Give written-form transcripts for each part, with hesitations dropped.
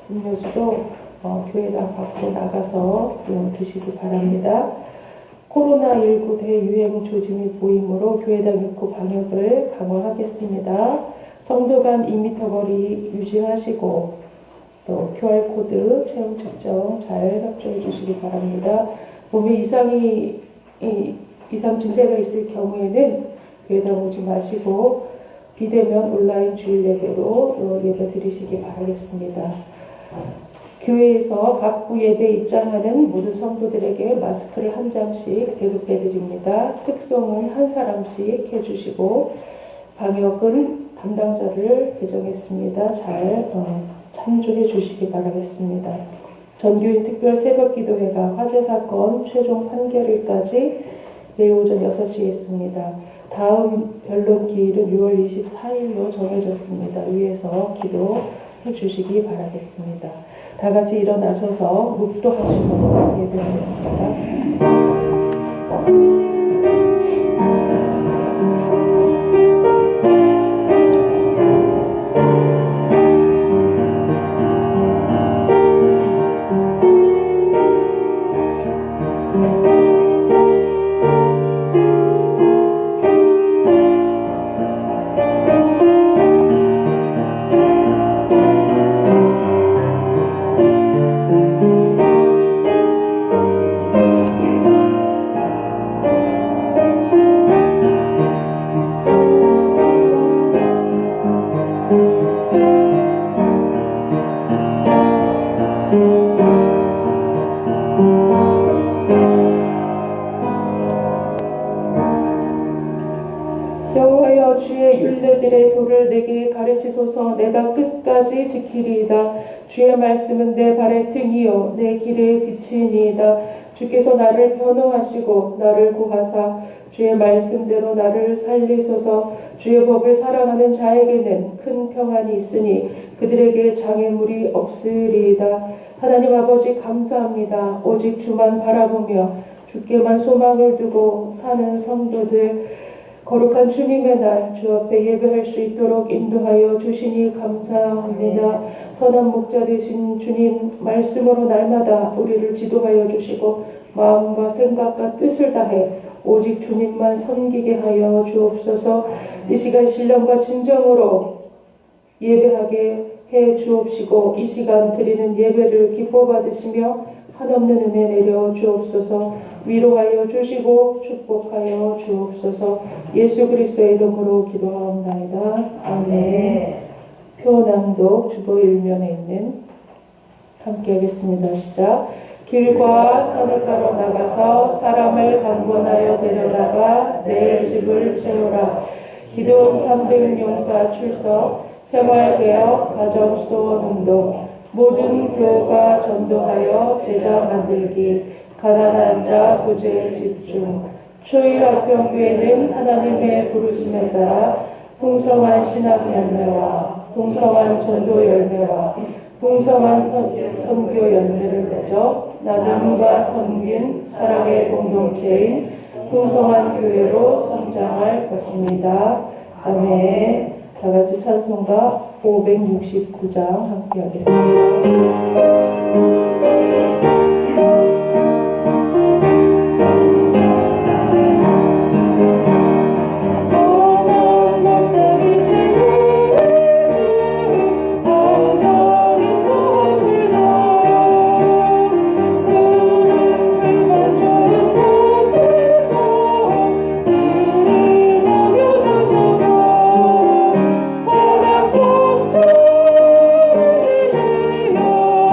음료수도 교회당 밖으로 나가서 드시기 바랍니다. 코로나19 대유행 조짐이 보이므로 교회당 입구 방역을 강화하겠습니다. 성도 간 2m 거리 유지하시고 또 QR코드 체온 측정 잘 협조해 주시기 바랍니다. 몸에 이상 증세가 있을 경우에는 교회당 오지 마시고 비대면 온라인 주일 예배로 예배 드리시기 바라겠습니다. 교회에서 각부 예배 입장하는 모든 성도들에게 마스크를 한 장씩 배급해 드립니다. 특송은 한 사람씩 해주시고 방역은 담당자를 배정했습니다. 잘 참조해 주시기 바라겠습니다. 전교인 특별 새벽기도회가 화재 사건 최종 판결일까지 내일 오전 6시에 있습니다. 다음 변론 기일은 6월 24일로 정해졌습니다. 위에서 기도해 주시기 바라겠습니다. 다 같이 일어나셔서 묵도하시고 예배하겠습니다. 여호와여 주의 율례들의 도를 내게 가르치소서. 내가 끝까지 지키리이다. 주의 말씀은 내 발의 등이요 내 길의 빛이니이다. 주께서 나를 변호하시고 나를 구하사 주의 말씀대로 나를 살리소서. 주의 법을 사랑하는 자에게는 큰 평안이 있으니 그들에게 장애물이 없으리이다. 하나님 아버지 감사합니다. 오직 주만 바라보며 주께만 소망을 두고 사는 성도들 거룩한 주님의 날 주 앞에 예배할 수 있도록 인도하여 주시니 감사합니다. 선한 목자 되신 주님 말씀으로 날마다 우리를 지도하여 주시고 마음과 생각과 뜻을 다해 오직 주님만 섬기게 하여 주옵소서. 이 시간 신령과 진정으로 예배하게 해 주옵시고 이 시간 드리는 예배를 기뻐 받으시며 한없는 은혜 내려 주옵소서. 위로하여 주시고 축복하여 주옵소서. 예수 그리스도의 이름으로 기도하옵나이다. 아멘. 표낭독 주보 1면에 있는 함께 하겠습니다. 시작. 길과 선을가로 나가서 사람을 강권하여 데려다가 내 집을 채우라. 기도원 300용사 출석 생활개혁 가정수도원 운동 모든 교가 전도하여 제자 만들기 가난한 자 구제에 집중. 초일학병교회는 하나님의 부르심에 따라 풍성한 신학 열매와 풍성한 전도 열매와 풍성한 선교 열매를 맺어 나눔과 섬김 사랑의 공동체인 풍성한 교회로 성장할 것입니다. 아멘. 다 같이 찬송가 569장 함께 하겠습니다. 사랑 공주 주시여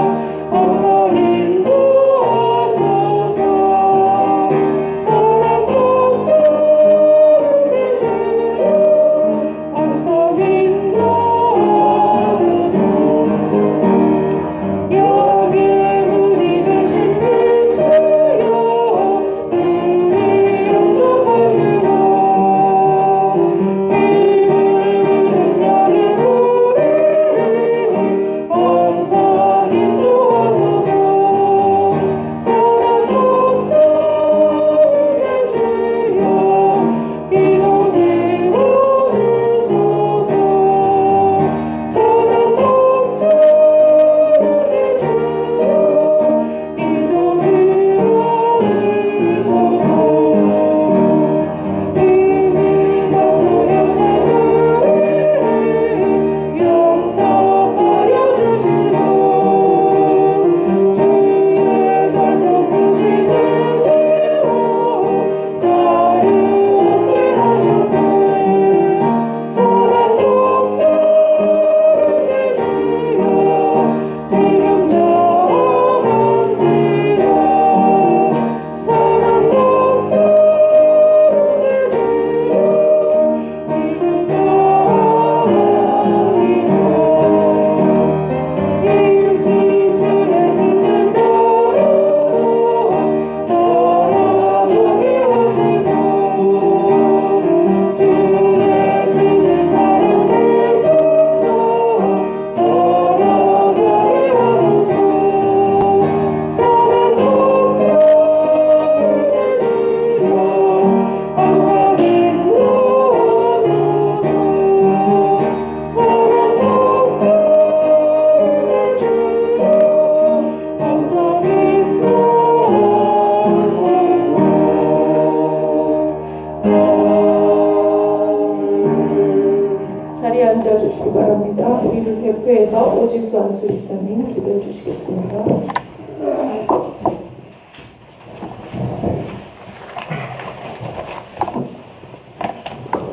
집사님 기도해 주시겠습니다.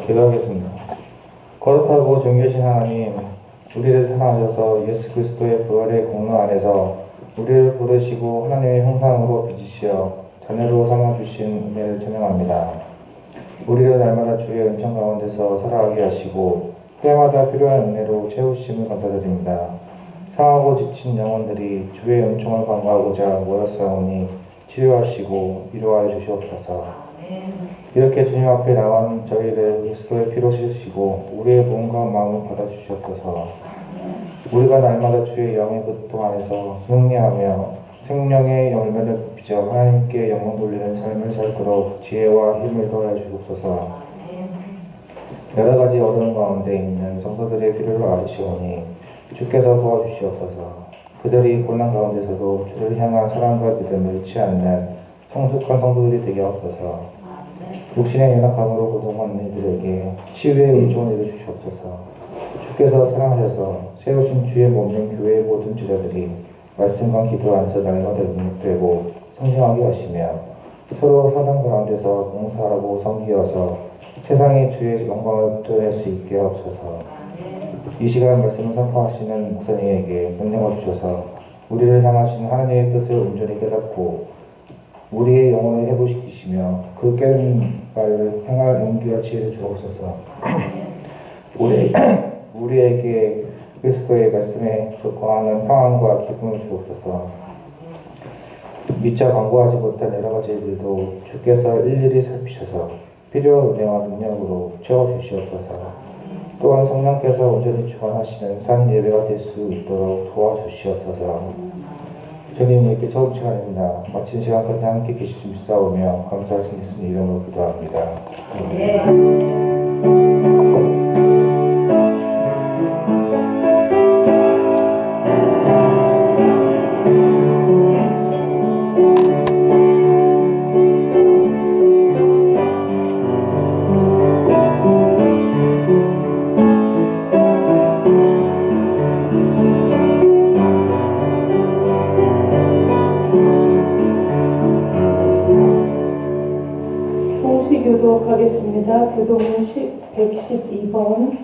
기도하겠습니다. 거룩하고 존귀하신 하나님, 우리를 사랑하셔서 예수 그리스도의 부활의 공로 안에서 우리를 부르시고 하나님의 형상으로 빚으시어 자녀로 삼아주신 은혜를 찬양합니다. 우리를 날마다 주의 은총 가운데서 살아가게 하시고 때마다 필요한 은혜로 채우심을 감사드립니다. 상하고 지친 영혼들이 주의 은총을 간구하고자 모였사오니 치유하시고 위로하여 주시옵소서. 이렇게 주님 앞에 나온 저희를 그리스도의 피로 씻으시고 우리의 몸과 마음을 받아주시옵소서. 우리가 날마다 주의 영의 고통 안에서 승리하며 생명의 열매를 빚어 하나님께 영광 돌리는 삶을 살도록 지혜와 힘을 더하여 주옵소서. 여러 가지 어려움 가운데 있는 성도들의 필요를 아시오니 주께서 도와주시옵소서. 그들이 고난 가운데서도 주를 향한 사랑과 믿음을 잃지 않는 성숙한 성도들이 되게 하옵소서. 육신의 연약함으로 고통하는 이들에게 치유의 의존을 내려주시옵소서. 주께서 사랑하셔서 세우신 주의 몸인 교회의 모든 제자들이 말씀과 기도 안에서 날마다 능력되고 성장하게 하시며 서로 사랑 가운데서 봉사하고 섬기어서 세상에 주의 영광을 드러낼 수 있게 하옵소서. 이 시간 말씀을 선포하시는 목사님에게 능력을 주셔서 우리를 향하신 하나님의 뜻을 온전히 깨닫고 우리의 영혼을 회복시키시며 그 깨닫는 바를 행할 용기와 지혜를 주옵소서. 우리에게 그리스도의 말씀에 거하는 평안과 기쁨을 주옵소서. 미처 간구하지 못한 여러 가지 일들도 주께서 일일이 살피셔서 필요한 은혜와 능력으로 채워주시옵소서. 또한 성령께서 온전히 주관하시는 산 예배가 될 수 있도록 도와주시옵소서. 주님, 이렇게 처음 시간입니다. 마친 시간까지 함께 계시지 믿사오며 감사하신 예수님 이름으로 기도합니다. 교독하겠습니다. 교독문 112번.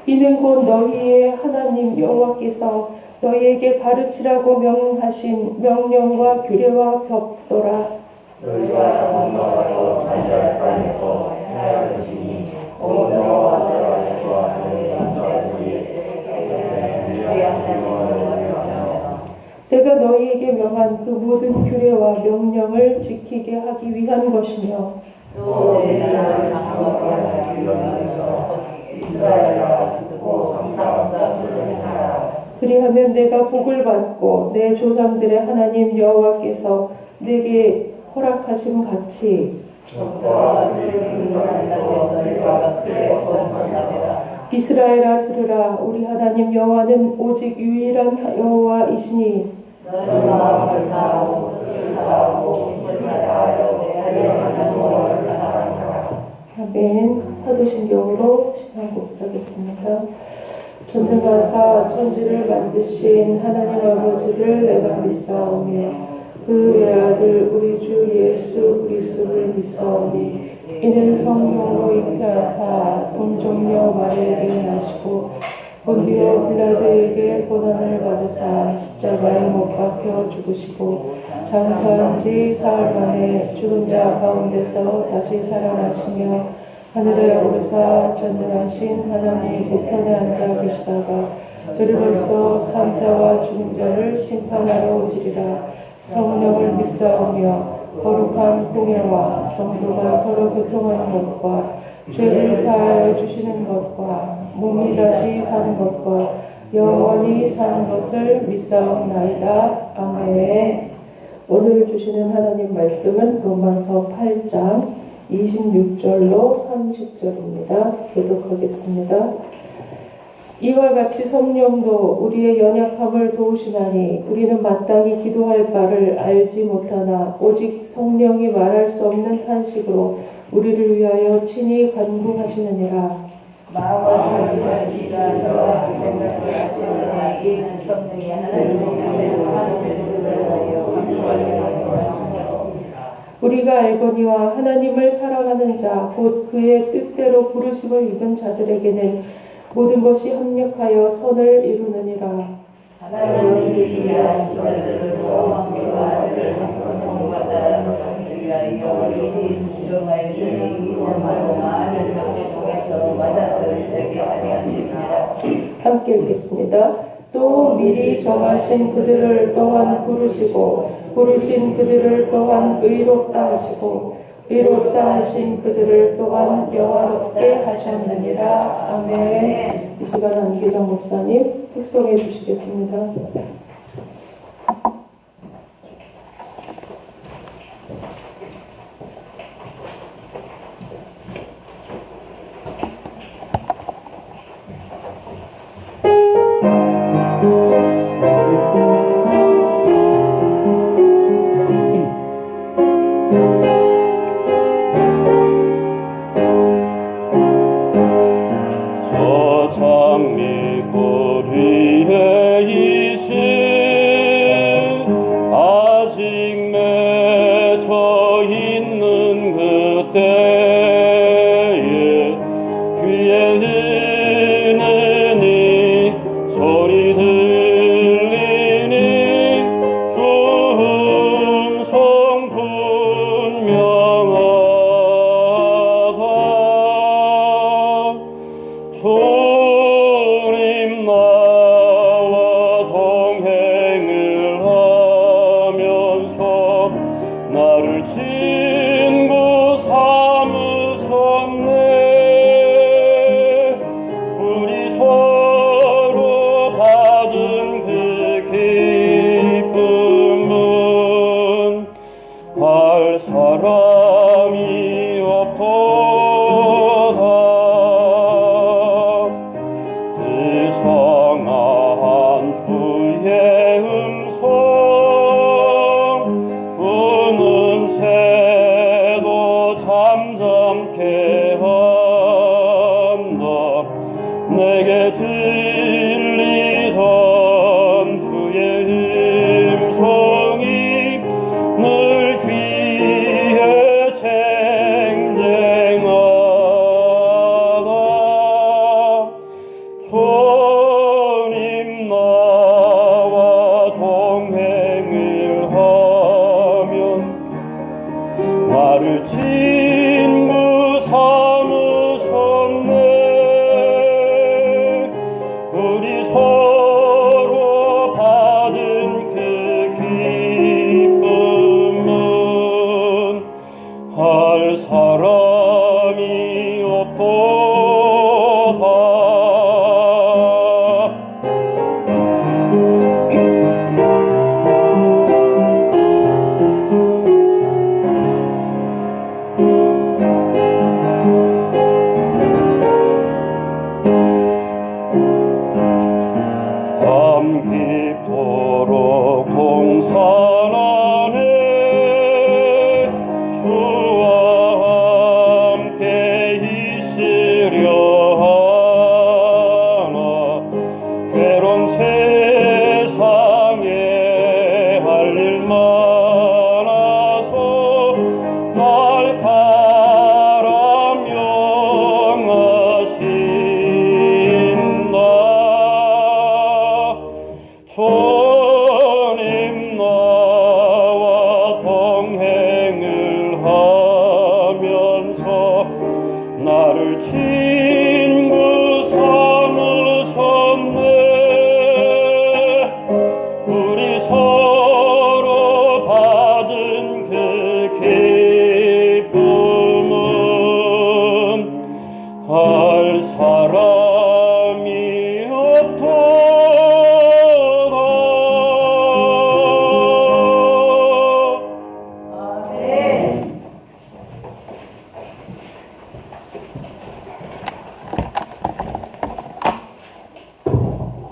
이는 곧 너희의 하나님 여호와께서 너희에게 가르치라고 명하신 명령과 규례와 법도라. 너희가 건너가서 자기의 땅에서 행할 것이니 곧 너와 너의 아내와 너의 자손이 내가 너희에게 명한 그 모든 규례와 명령을 지키게 하기 위한 것이며 또 너희를 장막하게 하기 위하여서 이스라엘아 듣고 상상한다 들으라. 그리하면 내가 복을 받고 내 조상들의 하나님 여호와께서 내게 허락하심 같이 적과 그의 땅에서 내가 그의 번성하리라. 이스라엘아 들으라. 우리 하나님 여호와는 오직 유일한 여호와이시니 너는 마음을 다하고 뜻을 다하고 힘을 다하여 내 하나님 여호와를 사랑하라. 아멘. 사도신경으로 신앙 고백하겠습니다. 전능하사 천지를 만드신 하나님 아버지를 내가 믿사오며 그 외아들 우리 주 예수 그리스도를 믿사오니 이는 성령으로 잉태하사 동정녀 마리아에게 나시고 본디오 빌라도에게 고난을 받으사 십자가에 못 박혀 죽으시고 장사한 지 사흘 만에 죽은 자 가운데서 다시 살아나시며 하늘에 오르사 전능하신 하나님 우편에 앉아 계시다가 저리로서 산자와 죽은 자를 심판하러 오시리라. 성령을 믿사오며 거룩한 공예와 성도가 서로 교통하는 것과 죄를 사하여 주시는 것과 몸이 다시 사는 것과 영원히 사는 것을 믿사옵나이다. 아멘. 오늘 주시는 하나님 말씀은 로마서 8장 26절로 30절입니다. 교독하겠습니다. 이와 같이 성령도 우리의 연약함을 도우시나니 우리는 마땅히 기도할 바를 알지 못하나 오직 성령이 말할 수 없는 탄식으로 우리를 위하여 친히 간구하시느니라. 마음과 생각과 지가서 생각과 지가 이는 성령이 하나님의 우리가 알거니와 하나님을 사랑하는 자 곧 그의 뜻대로 부르심을 입은 자들에게는 모든 것이 합력하여 선을 이루느니라. 하나님이 위하신 자들을 소망과 아들을 성령과 따라 위하여 이리 중종하여 선행이 말로 많은 명제 중에서 받아들이게 하시니라. 함께 읽겠습니다. 또 미리 정하신 그들을 또한 부르시고 부르신 그들을 또한 의롭다 하시고 의롭다 하신 그들을 또한 영화롭게 하셨느니라. 아멘. 이 시간 안기정 목사님 특송해 주시겠습니다.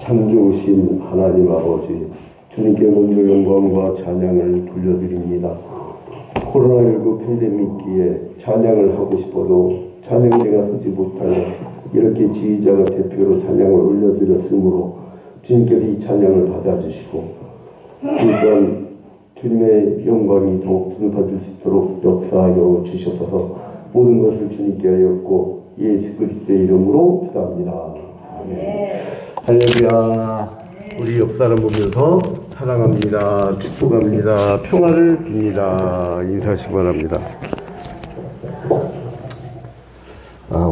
참 좋으신 하나님 아버지, 주님께 먼저 영광과 찬양을 돌려드립니다. 코로나19 팬데믹기에 찬양을 하고 싶어도 찬양대가 쓰지 못하여 이렇게 지휘자가 대표로 찬양을 올려드렸으므로 주님께서 이 찬양을 받아주시고 또한 주님의 영광이 더욱 드러나질 수 있도록 역사하여 주시옵소서. 모든 것을 주님께 하였고 예수 그리스도의 이름으로 기도합니다. 아멘. 할렐루야. 우리 옆사람 보면서 사랑합니다. 축복합니다. 평화를 빕니다. 인사하시기 바랍니다.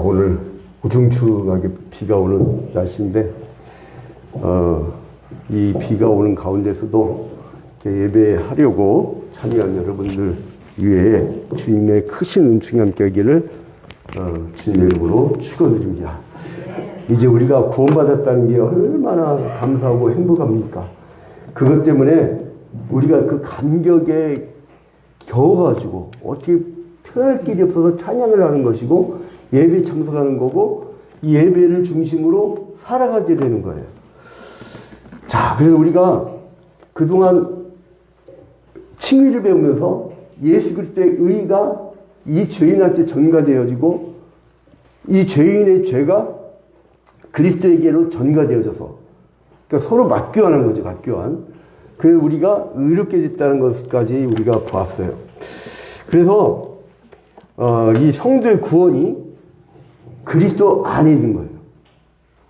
오늘 우중충하게 비가 오는 날씨인데 이 비가 오는 가운데서도 예배하려고 참여한 여러분들 위해 주님의 크신 은총이 함께 하기를 주님의 이름으로 축원드립니다. 이제 우리가 구원받았다는 게 얼마나 감사하고 행복합니까? 그것 때문에 우리가 그 감격에 겨워가지고 어떻게 표현할 길이 없어서 찬양을 하는 것이고 예배에 참석하는 거고 이 예배를 중심으로 살아가게 되는 거예요. 자, 그래서 우리가 그동안 칭의를 배우면서 예수 그리스도의 의가 이 죄인한테 전가되어지고 이 죄인의 죄가 그리스도에게로 전가되어져서 그러니까 서로 맞교환한 거죠. 맞교환. 그래서 우리가 의롭게 됐다는 것까지 우리가 보았어요. 그래서 이 성도의 구원이 그리스도 안에 있는 거예요.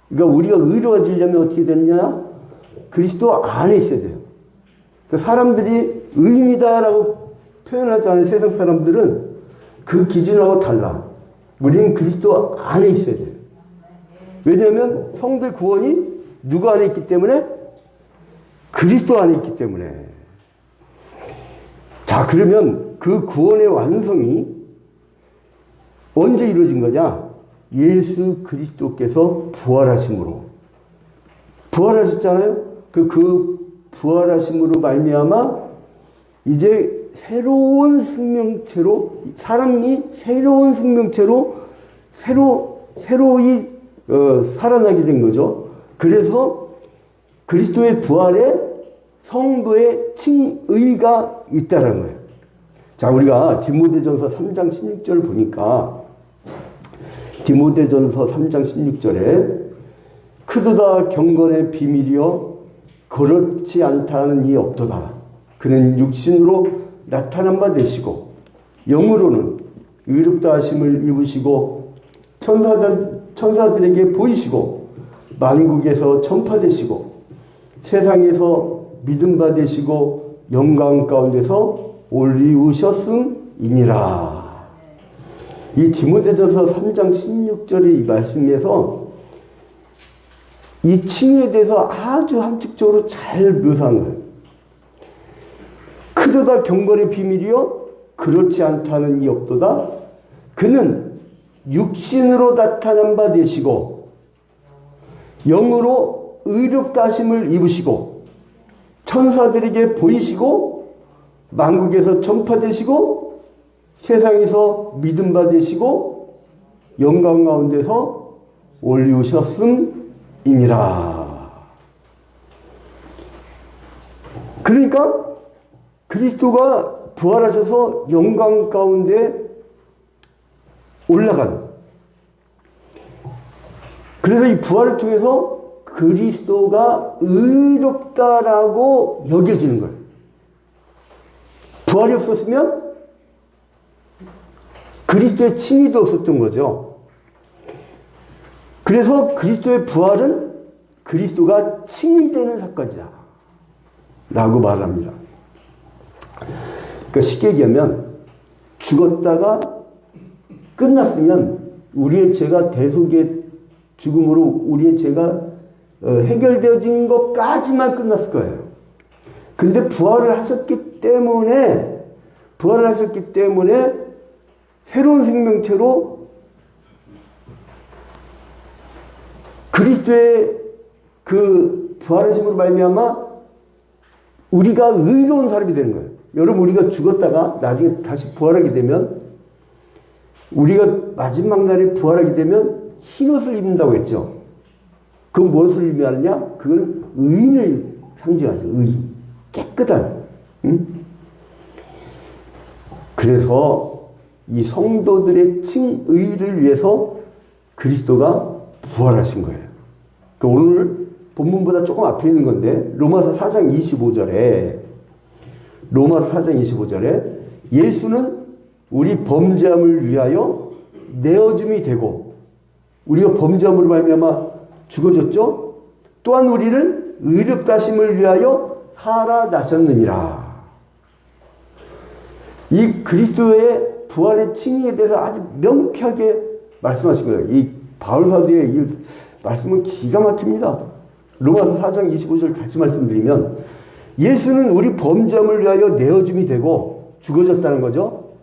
그러니까 우리가 의로워지려면 어떻게 되느냐? 그리스도 안에 있어야 돼요. 그러니까 사람들이 의인이다라고 표현하잖아요. 세상 사람들은 그 기준하고 달라. 우리는 그리스도 안에 있어야 돼요. 왜냐하면 성도의 구원이 누구 안에 있기 때문에? 그리스도 안에 있기 때문에. 자, 그러면 그 구원의 완성이 언제 이루어진 거냐? 예수 그리스도께서 부활하심으로. 부활하셨잖아요? 그 부활하심으로 말미암아 이제 새로운 생명체로, 사람이 새로운 생명체로 새로이 살아나게 된 거죠. 그래서 그리스도의 부활에 성도의 칭의가 있다는 거예요. 자, 우리가 디모데전서 3장 16절 보니까 디모데전서 3장 16절에 크도다 경건의 비밀이여 그렇지 않다는 이 없도다. 그는 육신으로 나타난 바 되시고 영으로는 의롭다 하심을 입으시고 천사들에게 보이시고 만국에서 전파되시고 세상에서 믿음 받으시고 영광 가운데서 올리우셨음이니라. 이 디모데전서 3장 16절의 이 말씀에서 이 칭의에 대해서 아주 함축적으로 잘 묘사한 거예요. 크도다 경건의 비밀이요 그렇지 않다는 이 없도다. 그는 육신으로 나타난 바 되시고 영으로 의롭다 하심을 입으시고 천사들에게 보이시고 만국에서 전파되시고 세상에서 믿음 받으시고 영광 가운데서 올리우셨음이니라. 그러니까 그리스도가 부활하셔서 영광 가운데 올라간. 그래서 이 부활을 통해서 그리스도가 의롭다라고 여겨지는 거예요. 부활이 없었으면 그리스도의 칭의도 없었던 거죠. 그래서 그리스도의 부활은 그리스도가 칭의되는 사건이다 라고 말합니다. 그러니까 쉽게 얘기하면 죽었다가 끝났으면 우리의 죄가 대속의 죽음으로 우리의 죄가 해결되어진 것까지만 끝났을 거예요. 근데 부활을 하셨기 때문에 새로운 생명체로 그리스도의 그 부활하심으로 말미암아 우리가 의로운 사람이 되는 거예요. 여러분, 우리가 죽었다가 나중에 다시 부활하게 되면, 우리가 마지막 날에 부활하게 되면 흰옷을 입는다고 했죠. 그건 무엇을 의미하느냐? 그건 의인을 상징하죠. 의인. 깨끗한. 응? 그래서 이 성도들의 칭의를 위해서 그리스도가 부활하신 거예요. 그러니까 오늘 본문보다 조금 앞에 있는 건데 로마서 4장 25절에 예수는 우리 범죄함을 위하여 내어줌이 되고 우리가 범죄함으로 말미암아 죽어졌죠. 또한 우리를 의롭다 하심을 위하여 살아나셨느니라. 이 그리스도의 부활의 칭의에 대해서 아주 명쾌하게 말씀하신 거예요. 이 바울 사도의 이 말씀은 기가 막힙니다. 로마서 4장 25절 다시 말씀드리면 예수는 우리 범죄함을 위하여 내어줌이 되고 죽어졌다는 거죠.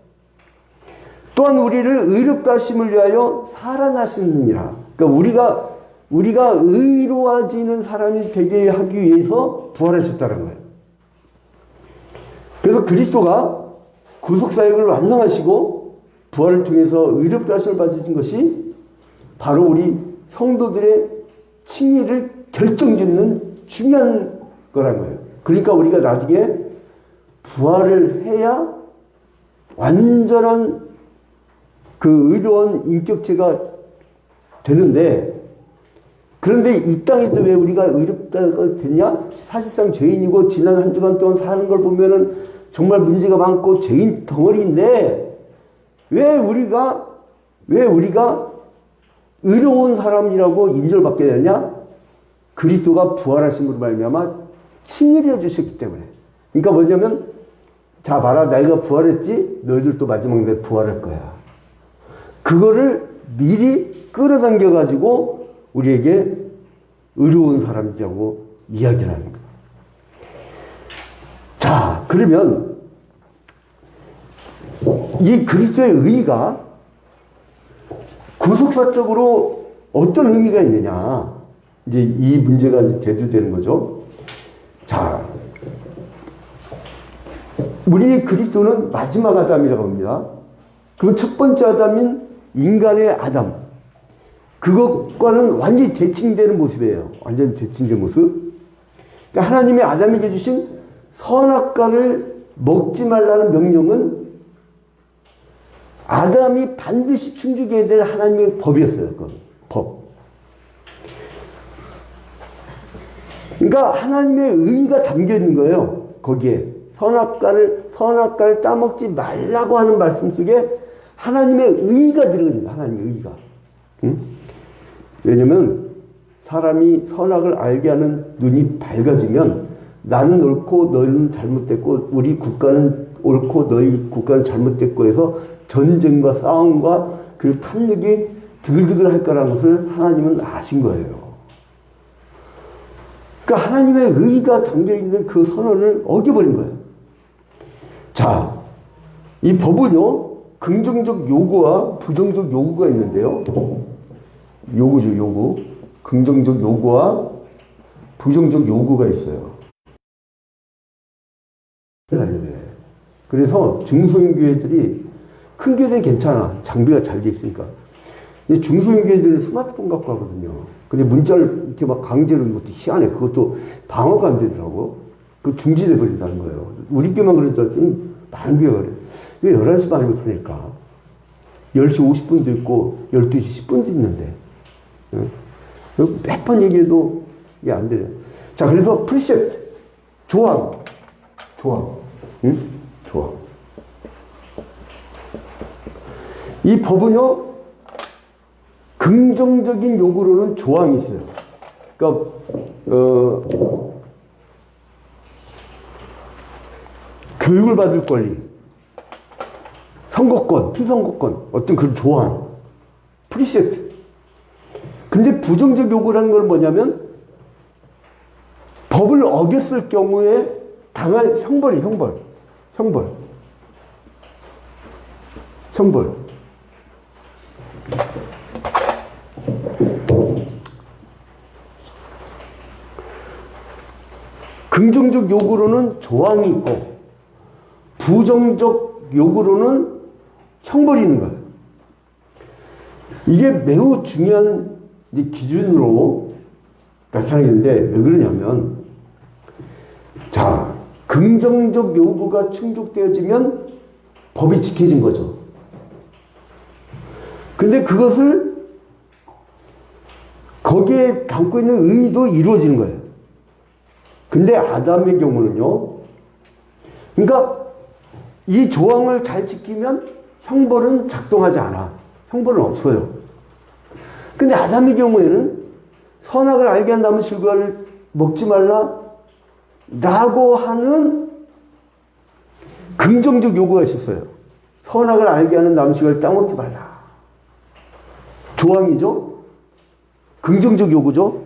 또한 우리를 의롭다 하심을 위하여 살아나시느니라. 그러니까 우리가 의로워지는 사람이 되게 하기 위해서 부활하셨다는 거예요. 그래서 그리스도가 구속사역을 완성하시고 부활을 통해서 의롭다 하심을 받으신 것이 바로 우리 성도들의 칭의를 결정짓는 중요한 거란 거예요. 그러니까 우리가 나중에 부활을 해야 완전한 그 의로운 인격체가 되는데, 그런데 이 땅에서 왜 우리가 의롭다가 됐냐? 사실상 죄인이고 지난 한 주간 동안 사는 걸 보면은 정말 문제가 많고 죄인 덩어리인데 왜 우리가 의로운 사람이라고 인정받게 되냐? 그리스도가 부활하심으로 말미암아 칭의를 해주셨기 때문에. 그러니까 뭐냐면, 자 봐라, 내가 부활했지, 너희들도 마지막 날 부활할 거야. 그거를 미리 끌어당겨 가지고 우리에게 의로운 사람이라고 이야기를 하는 거예요. 자, 그러면 이 그리스도의 의의가 구속사적으로 어떤 의미가 있느냐, 이제 이 문제가 이제 대두되는 거죠. 자, 우리 그리스도는 마지막 아담이라고 합니다. 그럼 첫 번째 아담인 인간의 아담, 그것과는 완전히 대칭되는 모습이에요. 완전히 대칭된 모습. 그러니까 하나님이 아담에게 주신 선악과를 먹지 말라는 명령은 아담이 반드시 충족해야 될 하나님의 법이었어요. 그건 법. 그러니까 하나님의 의의가 담겨 있는 거예요. 거기에 선악과를 따먹지 말라고 하는 말씀 속에 하나님의 의의가 들어갑니다. 하나님의 의의가. 응? 왜냐면 사람이 선악을 알게 하는 눈이 밝아지면 나는 옳고 너희는 잘못됐고 우리 국가는 옳고 너희 국가는 잘못됐고 해서 전쟁과 싸움과 그리고 탐욕이 드글드글 할 거라는 것을 하나님은 아신 거예요. 그러니까 하나님의 의의가 담겨있는 그 선언을 어겨버린 거예요. 자, 이 법은요, 긍정적 요구와 부정적 요구가 있는데요. 요구죠, 요구. 긍정적 요구와 부정적 요구가 있어요. 그래서 중소형교회들이, 큰 교회들은 괜찮아. 장비가 잘 돼 있으니까. 중소형교회들은 스마트폰 갖고 하거든요. 근데 문자를 이렇게 막 강제로, 이것도 희한해. 그것도 방어가 안 되더라고. 그 중지돼 버린다는 거예요. 우리 교회만 그런 줄 알았더니 다른 교회가 그래. 왜 11시 반이면 그러니까. 10시 50분도 있고 12시 10분도 있는데. 몇 번 얘기해도 이게 안 돼요. 자, 그래서 프리셉트, 조항. 응? 조항. 이 법은요, 긍정적인 요구로는 조항이 있어요. 그러니까, 교육을 받을 권리, 선거권, 피선거권, 어떤 그런 조항, 프리셉트. 근데 부정적 요구라는 건 뭐냐면, 법을 어겼을 경우에 당할 형벌이, 형벌. 긍정적 요구로는 조항이 있고 부정적 요구로는 형벌이 있는 거예요. 이게 매우 중요한 기준으로 나타나겠는데, 왜 그러냐면, 자, 긍정적 요구가 충족되어지면 법이 지켜진 거죠. 근데 그것을 거기에 담고 있는 의의도 이루어지는 거예요. 근데 아담의 경우는요. 그러니까 이 조항을 잘 지키면 형벌은 작동하지 않아. 형벌은 없어요. 근데 아담의 경우에는 선악을 알게 한다면 실과를 먹지 말라 라고 하는 긍정적 요구가 있었어요. 선악을 알게 하는 남식을 따먹지 말라. 조항이죠. 긍정적 요구죠.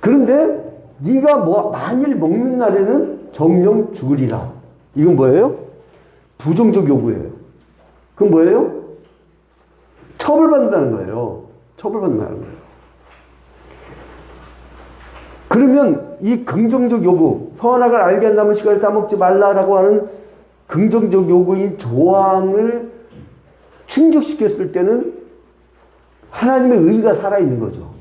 그런데 네가 만일 먹는 날에는 정령 죽으리라. 이건 뭐예요? 부정적 요구예요. 그건 뭐예요? 처벌받는다는 거예요. 처벌받는다는 거예요. 그러면 이 긍정적 요구, 선악을 알게 한다면 시간을 따먹지 말라라고 하는 긍정적 요구인 조항을 충족시켰을 때는 하나님의 의의가 살아있는 거죠.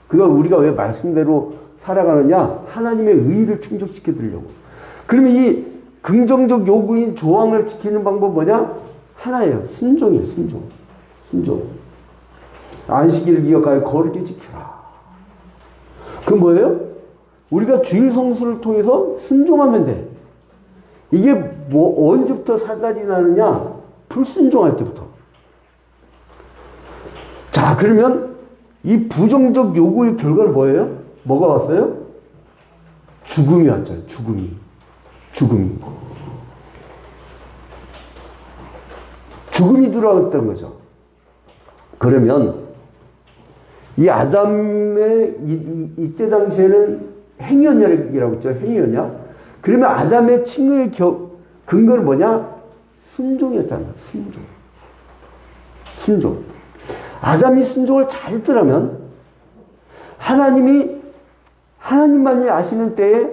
그러니까 우리가 왜 말씀대로 살아가느냐? 하나님의 의의를 충족시켜드리려고. 그러면 이 긍정적 요구인 조항을 지키는 방법 뭐냐? 하나예요. 순종이에요. 순종. 순종. 안식일을 기억하여 거룩히 지켜라. 그건 뭐예요? 우리가 주일 성수를 통해서 순종하면 돼. 이게 언제부터 사달이 나느냐? 불순종할 때부터. 자, 그러면 이 부정적 요구의 결과는 뭐예요? 뭐가 왔어요? 죽음이 왔잖아요. 죽음이. 죽음이 들어왔던 거죠. 그러면 이 아담의 이때 당시에는 행위언약이라고 했죠. 행위언약. 그러면 아담의 칭의의 근거는 뭐냐? 순종이었다는 거예요. 순종. 아담이 순종을 잘했더라면 하나님만이 아시는 때에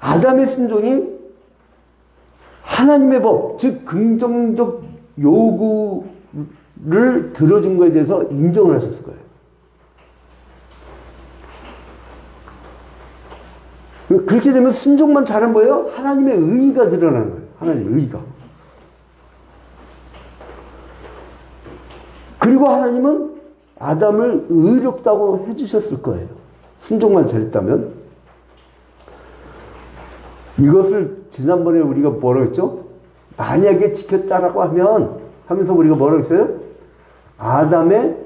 아담의 순종이 하나님의 법, 즉 긍정적 요구를 들어준 것에 대해서 인정을 하셨을 거예요. 그렇게 되면 순종만 잘한 거예요? 하나님의 의의가 드러나는 거예요. 하나님의 의의가. 그리고 하나님은 아담을 의롭다고 해주셨을 거예요. 순종만 잘했다면. 이것을 지난번에 우리가 뭐라고 했죠? 만약에 지켰다라고 하면서 우리가 뭐라고 했어요? 아담의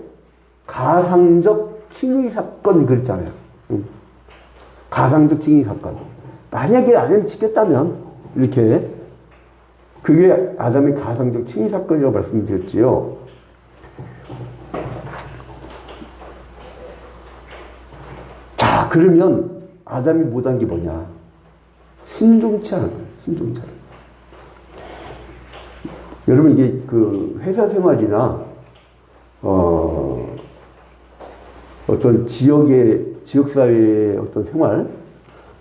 가상적 칭의 사건 그랬잖아요. 가상적 칭의 사건. 만약에 아담이 지켰다면 이렇게 그게 아담의 가상적 칭의 사건이라고 말씀드렸지요. 자, 그러면 아담이 못한 게 뭐냐? 순종치 않은 거예요. 순종치 않은 거예요. 여러분 이게 그 회사 생활이나 어떤 지역사회의 어떤 생활,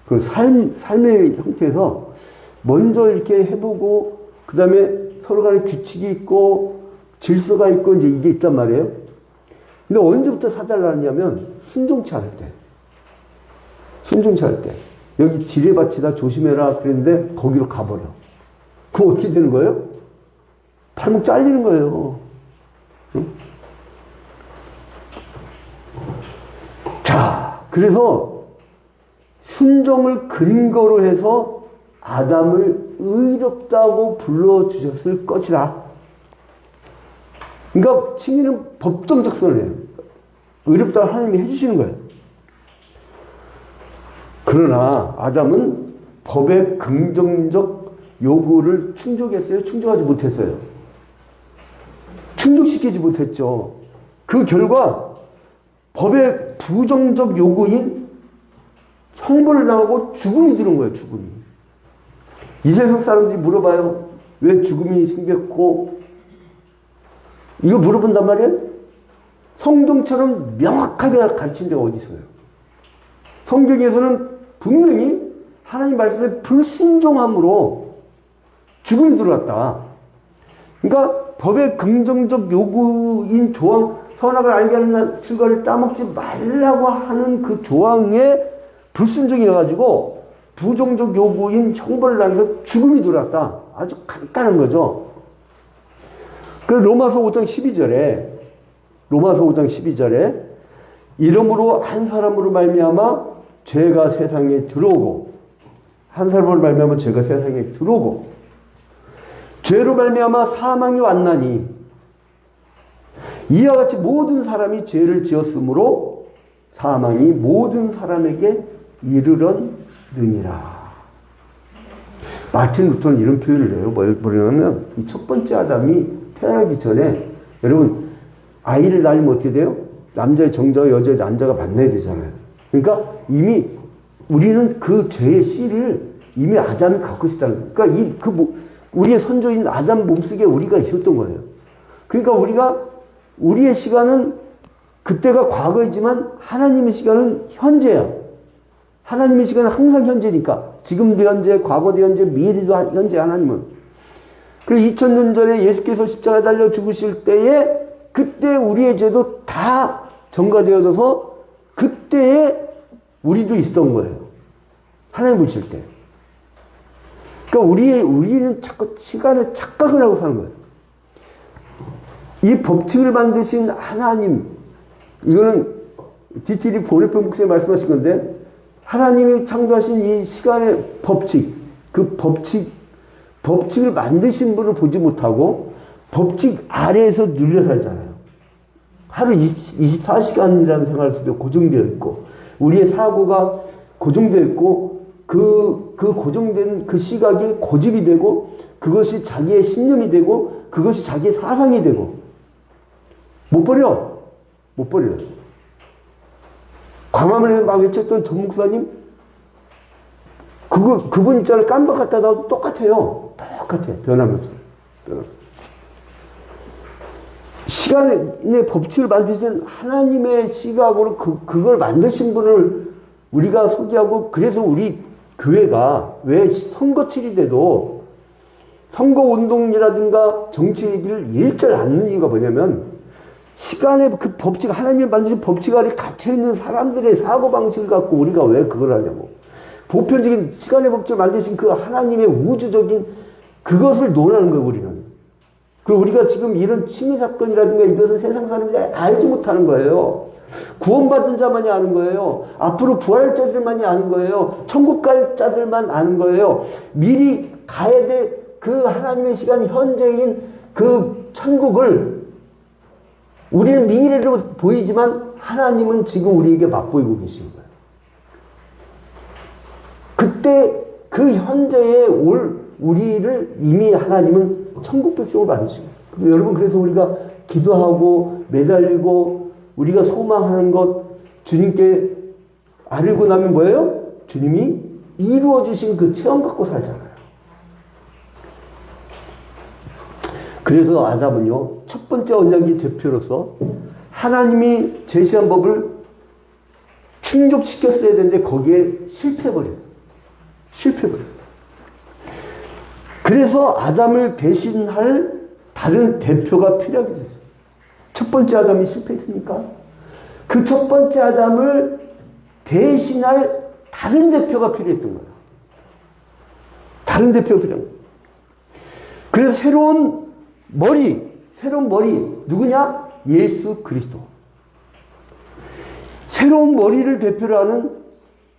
그 삶의 형태에서 먼저 이렇게 해보고, 그 다음에 서로 간에 규칙이 있고, 질서가 있고, 이제 이게 있단 말이에요. 근데 언제부터 사달라냐면, 순종치 않을 때. 순종치 않을 때. 여기 지뢰밭이다 조심해라 그랬는데, 거기로 가버려. 그럼 어떻게 되는 거예요? 발목 잘리는 거예요. 응? 자, 그래서 순종을 근거로 해서 아담을 의롭다고 불러주셨을 것이다. 그러니까 칭의는 법정 작성을 해요. 의롭다고 하나님이 해주시는 거예요. 그러나 아담은 법의 긍정적 요구를 충족했어요? 충족하지 못했어요? 충족시키지 못했죠. 그 결과 법의 부정적 요구인 형벌을 당하고 죽음이 들은 거예요. 죽음이. 이 세상 사람들이 물어봐요. 왜 죽음이 생겼고, 이거 물어본단 말이에요. 성경처럼 명확하게 가르친 데가 어디 있어요? 성경에서는 분명히 하나님 말씀에 불순종함으로 죽음이 들어왔다. 그러니까 법의 긍정적 요구인 조항, 선악을 알게 하는 실과를 따먹지 말라고 하는 그 조항에 불순종이어가지고 부정적 요구인 형벌을 당해서 죽음이 들어왔다. 아주 간단한 거죠. 그래서 로마서 5장 12절에 이러므로 한 사람으로 말미암아 죄가 세상에 들어오고, 한 사람으로 말미암아 죄가 세상에 들어오고, 죄로 말미암아 사망이 왔나니 이와 같이 모든 사람이 죄를 지었으므로 사망이 모든 사람에게 이르렀느니라. 마틴 루터는 이런 표현을 해요. 뭐냐면 이 첫 번째 아담이 태어나기 전에, 여러분 아이를 낳으면 어떻게 돼요? 남자의 정자와 여자의 난자가 만나야 되잖아요. 그러니까 이미 우리는 그 죄의 씨를 이미 아담이 갖고 있었다는 거예요. 그러니까 우리의 선조인 아담 몸속에 우리가 있었던 거예요. 그러니까 우리의 시간은 그때가 과거이지만 하나님의 시간은 현재야. 하나님의 시간은 항상 현재니까. 지금도 현재, 과거도 현재, 미래도 현재 하나님은. 그래서 2000년 전에 예수께서 십자가에 달려 죽으실 때에 그때 우리의 죄도 다 전가되어져서 그때에 우리도 있었던 거예요. 하나님 보실 때. 그러니까 우리는 자꾸 시간에 착각을 하고 사는 거예요. 이 법칙을 만드신 하나님, 이거는 디티리 보네페 목사님 말씀하신 건데, 하나님이 창조하신 이 시간의 법칙, 그 법칙을 만드신 분을 보지 못하고 법칙 아래에서 눌려 살잖아요. 하루 24시간이라는 생활 속에 고정되어 있고, 우리의 사고가 고정되어 있고, 그 고정된 그 시각이 고집이 되고, 그것이 자기의 신념이 되고, 그것이 자기의 사상이 되고, 못 버려. 광화문에 막 외쳤던 전 목사님, 그분 있잖아요. 깜박갔다 나도 똑같아요. 변함이 없어요. 시간의 법칙을 만드신 하나님의 시각으로 그걸 만드신 분을 우리가 소개하고, 그래서 우리 교회가 왜 선거칠이 돼도 선거운동이라든가 정치 얘기를 일절 않는 이유가 뭐냐면, 시간의 그 법칙, 하나님이 만드신 법칙 아래 갇혀있는 사람들의 사고방식을 갖고 우리가 왜 그걸 하냐고. 보편적인 시간의 법칙을 만드신 그 하나님의 우주적인 그것을 논하는 거예요, 우리는. 그리고 우리가 지금 이런 침해사건이라든가 이것은 세상 사람들이 알지 못하는 거예요. 구원받은 자만이 아는 거예요. 앞으로 부활할 자들만이 아는 거예요. 천국 갈 자들만 아는 거예요. 미리 가야 될 그 하나님의 시간, 현재인 그 천국을 우리는 미래로 보이지만 하나님은 지금 우리에게 맛보이고 계시는 거예요. 그때 그 현재에 올 우리를 이미 하나님은 천국 백성으로 만드신 거예요. 여러분, 그래서 우리가 기도하고 매달리고 우리가 소망하는 것 주님께 아뢰고 나면 뭐예요? 주님이 이루어주신 그 체험 갖고 살잖아요. 그래서 아담은요, 첫 번째 언약의 대표로서 하나님이 제시한 법을 충족시켰어야 되는데 거기에 실패해버렸어요. 그래서 아담을 대신할 다른 대표가 필요하게 됐어요. 첫 번째 아담이 실패했으니까 그 첫 번째 아담을 대신할 다른 대표가 필요했던 거예요. 다른 대표가 필요한 거예요. 그래서 새로운 머리 누구냐? 예수 그리스도. 새로운 머리를 대표로 하는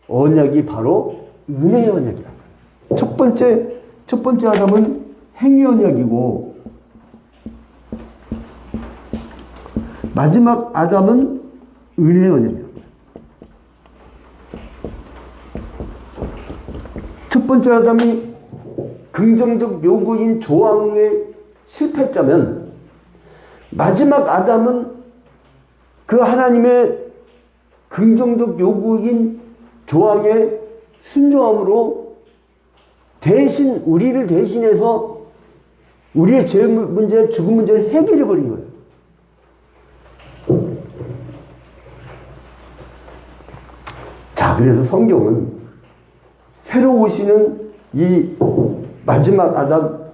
언약이 바로 은혜의 언약이라는 거예요. 첫 번째 아담은 행위 언약이고, 마지막 아담은 은혜의 언약이에요. 첫 번째 아담이 긍정적 요구인 조항에 실패했다면, 마지막 아담은 그 하나님의 긍정적 요구인 조항에 순종함으로 대신 우리를 대신해서 우리의 죄 문제, 죽음 문제를 해결해 버린 거예요. 자, 그래서 성경은 새로 오시는 이 마지막 아담,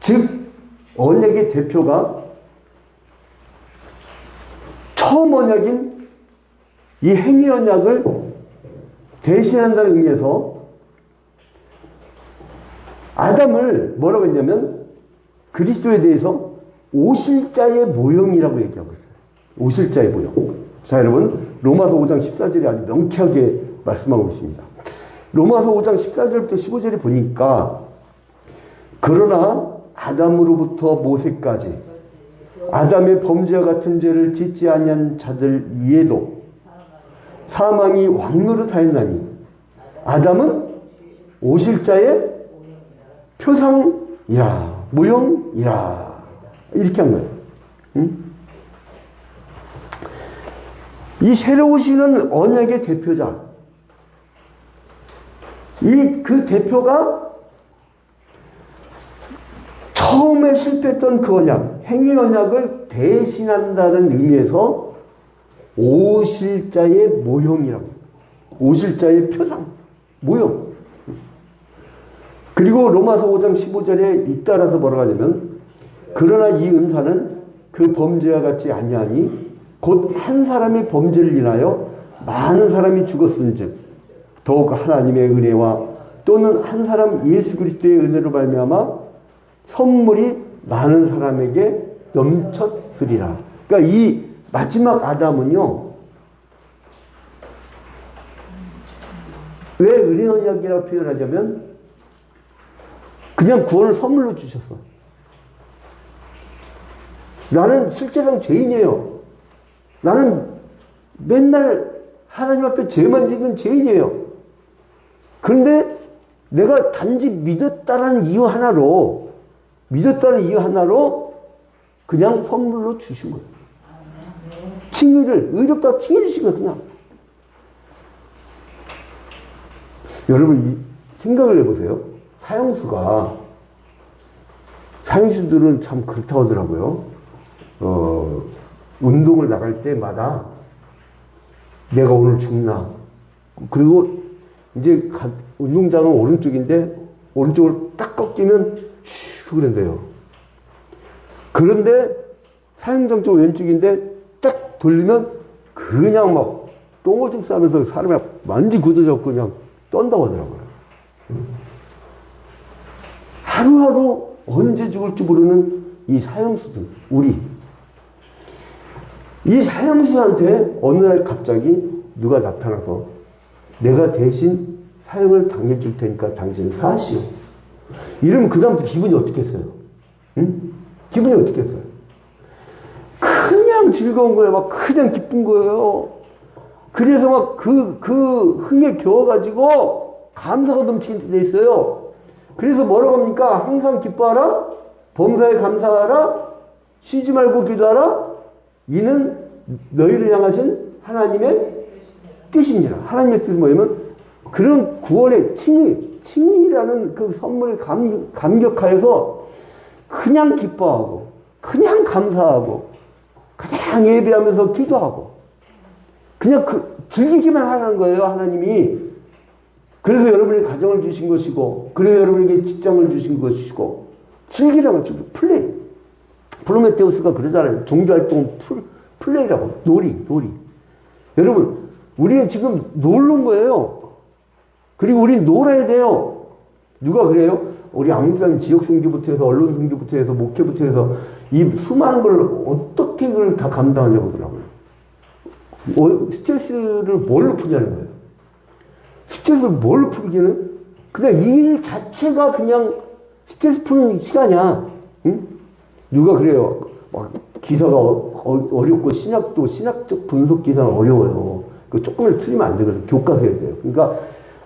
즉 언약의 대표가 처음 언약인 이 행위 언약을 대신한다는 의미에서 아담을 뭐라고 했냐면 그리스도에 대해서 오실자의 모형이라고 얘기하고 있어요. 오실자의 모형. 자, 여러분, 로마서 5장 14절에 아주 명쾌하게 말씀하고 있습니다. 로마서 5장 14절부터 15절에 보니까 그러나 아담으로부터 모세까지 아담의 범죄와 같은 죄를 짓지 아니한 자들 위에도 사망이 왕노릇하였나니 아담은 오실 자의 표상이라 모형이라 이렇게 한 거예요. 응? 이 새로 오시는 언약의 대표자, 그 대표가 처음에 실패했던 그 언약, 행위 언약을 대신한다는 의미에서 오실 자의 모형이라고, 오실 자의 표상, 모형. 그리고 로마서 5장 15절에 잇따라서 뭐라고 하냐면 그러나 이 은사는 그 범죄와 같지 아니하니 곧 한 사람의 범죄를 인하여 많은 사람이 죽었은즉 더욱 하나님의 은혜와 또는 한 사람 예수 그리스도의 은혜로 말미암아 선물이 많은 사람에게 넘쳤으리라. 그러니까 이 마지막 아담은요, 왜 은혜 언약이라고 표현하자면 그냥 구원을 선물로 주셨어. 나는 실제상 죄인이에요. 나는 맨날 하나님 앞에 죄만 짓는 죄인이에요. 그런데 내가 단지 믿었다는 이유 하나로 그냥 선물로 주신 거예요. 칭의를, 의롭다고 칭해 주신 거예요, 그냥. 여러분, 생각을 해보세요. 사형수들은 참 그렇다고 하더라고요. 운동을 나갈 때마다 내가 오늘 죽나. 그리고 이제 운동장은 오른쪽인데 오른쪽을 딱 꺾이면 슈 그런데요. 그런데 사형장 쪽 왼쪽인데 딱 돌리면 그냥 막 똥오줌 싸면서 사람이 완전히 굳어져서 그냥 떤다고 하더라고요. 하루하루 언제 죽을지 모르는 이 사형수들, 이 사형수한테 어느 날 갑자기 누가 나타나서 내가 대신 사형을 당해줄 테니까 당신은 사시오. 이러면 그 다음부터 기분이 어떻겠어요? 응? 기분이 어떻겠어요? 그냥 즐거운 거예요. 막 그냥 기쁜 거예요. 그래서 막 그 흥에 겨워가지고 감사가 넘치게 돼 있어요. 그래서 뭐라고 합니까? 항상 기뻐하라, 범사에 감사하라, 쉬지 말고 기도하라, 이는 너희를 향하신 하나님의 뜻이니라. 하나님의 뜻은 뭐냐면 그런 구원의 칭의라는 그 선물에 감격하여서 그냥 기뻐하고 그냥 감사하고 그냥 예배하면서 기도하고 그냥 즐기기만 하는 거예요, 하나님이. 그래서 여러분의 가정을 주신 것이고, 그래서 여러분에게 직장을 주신 것이고, 즐기라고, 플레이. 프로메테우스가 그러잖아요. 종교활동 플레이라고. 놀이. 여러분, 우리는 지금 놀는 거예요. 그리고 우리 놀아야 돼요. 누가 그래요? 우리 안국사님 지역선교부터 해서, 언론선교부터 해서, 목회부터 해서, 이 수많은 걸 어떻게 그걸 다 감당하냐고 하더라고요. 스트레스를 뭘로 푸냐는 거예요. 스트레스를 뭘로 풀기는? 그냥 일 자체가 그냥 스트레스 푸는 시간이야. 응? 누가 그래요? 막 기사가 어렵고 신학적 분석 기사는 어려워요. 그 조금을 틀리면 안 되거든. 교과서 해야 돼요. 그러니까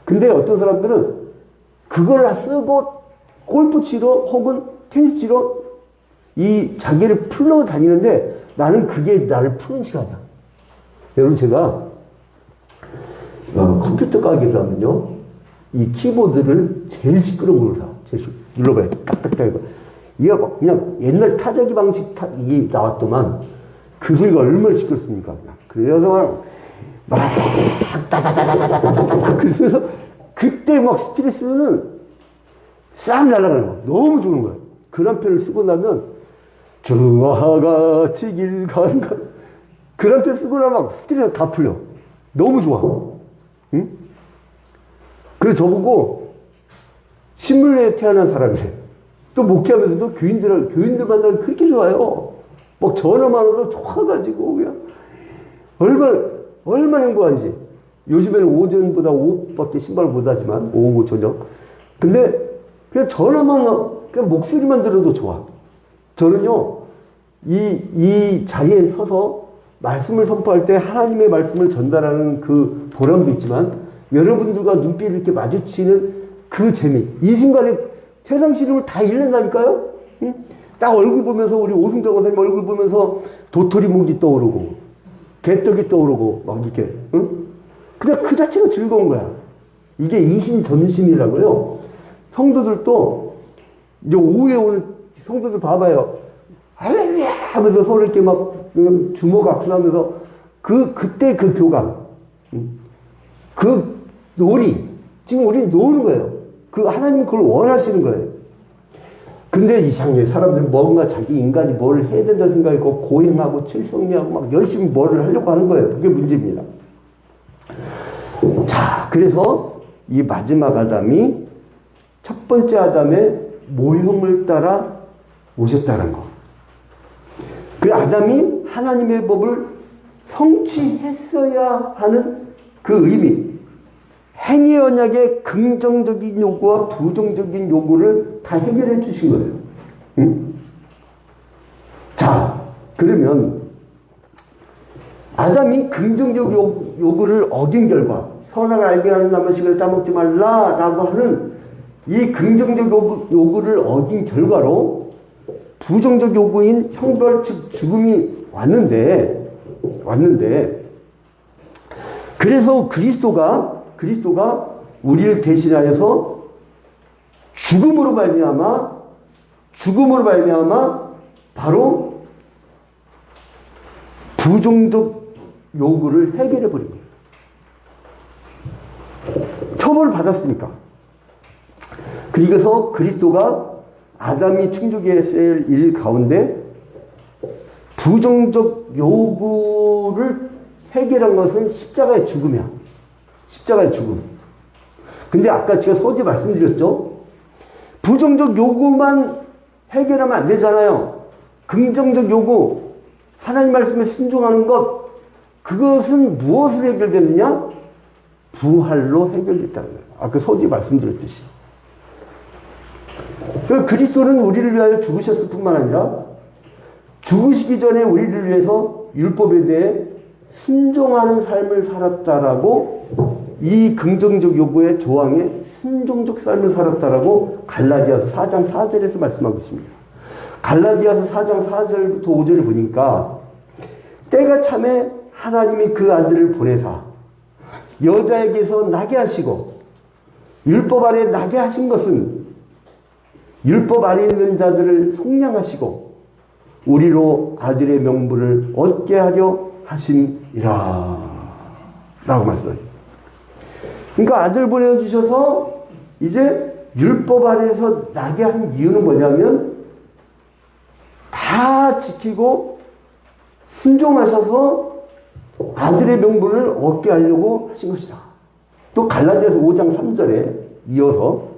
근데 어떤 사람들은 그걸 쓰고 골프 치러 혹은 테니스 치러 이 자기를 풀러 다니는데 나는 그게 나를 푸는 시간이야. 여러분, 제가 컴퓨터 가게를 하면요, 이 키보드를 제일 시끄러운 걸로 사. 눌러봐요. 딱딱딱. 얘가 막 그냥 옛날 타자기 방식이 나왔더만 그 소리가 얼마나 시끄럽습니까? 그래서 막 따다다다다다다다다 그래서 그때 막 스트레스는 싹 날아가는 거야. 너무 좋은 거야. 그 남편을 쓰고 나면 주와 같이 길 가는 거. 그 남편 쓰고 나면 막 스트레스가 다 풀려. 너무 좋아. 응? 그래서 저보고 신물내에 태어난 사람이래. 또 목회하면서도 교인들 만나면 그렇게 좋아요. 막 전화만 와도 좋아가지고 그냥 얼마나 행복한지. 요즘에는 오전보다 오후밖에 신발을 못 하지만, 오후, 저녁. 근데 그냥 전화만, 그냥 목소리만 들어도 좋아. 저는요, 이 자리에 서서 말씀을 선포할 때 하나님의 말씀을 전달하는 그 보람도 있지만, 여러분들과 눈빛을 이렇게 마주치는 그 재미. 이 순간에 세상 시름을 다 잃는다니까요? 응? 딱 얼굴 보면서, 우리 오승정 원사님 얼굴 보면서 도토리묵이 떠오르고, 개떡이 떠오르고, 막 이렇게, 응? 그냥 그 자체가 즐거운 거야. 이게 이심전심이라고요. 성도들도, 이제 오후에 오는 성도들 봐봐요. 할렐루야! 하면서 서로 이렇게 막 주먹 악수하면서, 그때 그 교감, 그 놀이, 지금 우리는 노는 거예요. 그 하나님은 그걸 원하시는 거예요. 근데 이상해. 사람들이 뭔가 자기 인간이 뭘 해야 된다 생각하고 고행하고 칠성리하고 막 열심히 뭐를 하려고 하는 거예요. 그게 문제입니다. 자, 그래서 이 마지막 아담이 첫 번째 아담의 모형을 따라 오셨다는 거. 그 아담이 하나님의 법을 성취했어야 하는 그 의미. 행위 언약의 긍정적인 요구와 부정적인 요구를 다 해결해 주신 거예요. 응? 자, 그러면 아담이 긍정적 요구를 어긴 결과, 선악을 알게 하는 나무식을 따먹지 말라라고 하는 이 긍정적 요구를 어긴 결과로 부정적 요구인 형벌 즉 죽음이 왔는데 그래서 그리스도가 우리를 대신하여서 죽음으로 말미암아 바로 부정적 요구를 해결해 버린 거예요. 처벌을 받았으니까. 그래서 그리스도가 아담이 충족해야 할 일 가운데 부정적 요구를 해결한 것은 십자가의 죽음이야. 십자가의 죽음. 근데 아까 제가 소지 말씀드렸죠? 부정적 요구만 해결하면 안 되잖아요. 긍정적 요구, 하나님 말씀에 순종하는 것, 그것은 무엇으로 해결되느냐? 부활로 해결됐다는 거예요. 아까 소지 말씀드렸듯이. 그리스도는 우리를 위하여 죽으셨을 뿐만 아니라 죽으시기 전에 우리를 위해서 율법에 대해 순종하는 삶을 살았다라고, 이 긍정적 요구의 조항에 순종적 삶을 살았다라고 갈라디아서 4장 4절에서 말씀하고 있습니다. 갈라디아서 4장 4절부터 5절을 보니까 때가 참에 하나님이 그 아들을 보내사 여자에게서 나게 하시고, 율법 아래 나게 하신 것은 율법 아래 있는 자들을 속량하시고 우리로 아들의 명분을 얻게 하려 하심이라 라고 말씀하셨어요. 그러니까 아들 보내주셔서 이제 율법 아래에서 나게 한 이유는 뭐냐면 다 지키고 순종하셔서 아들의 명분을 얻게 하려고 하신 것이다. 또 갈라디아서 5장 3절에 이어서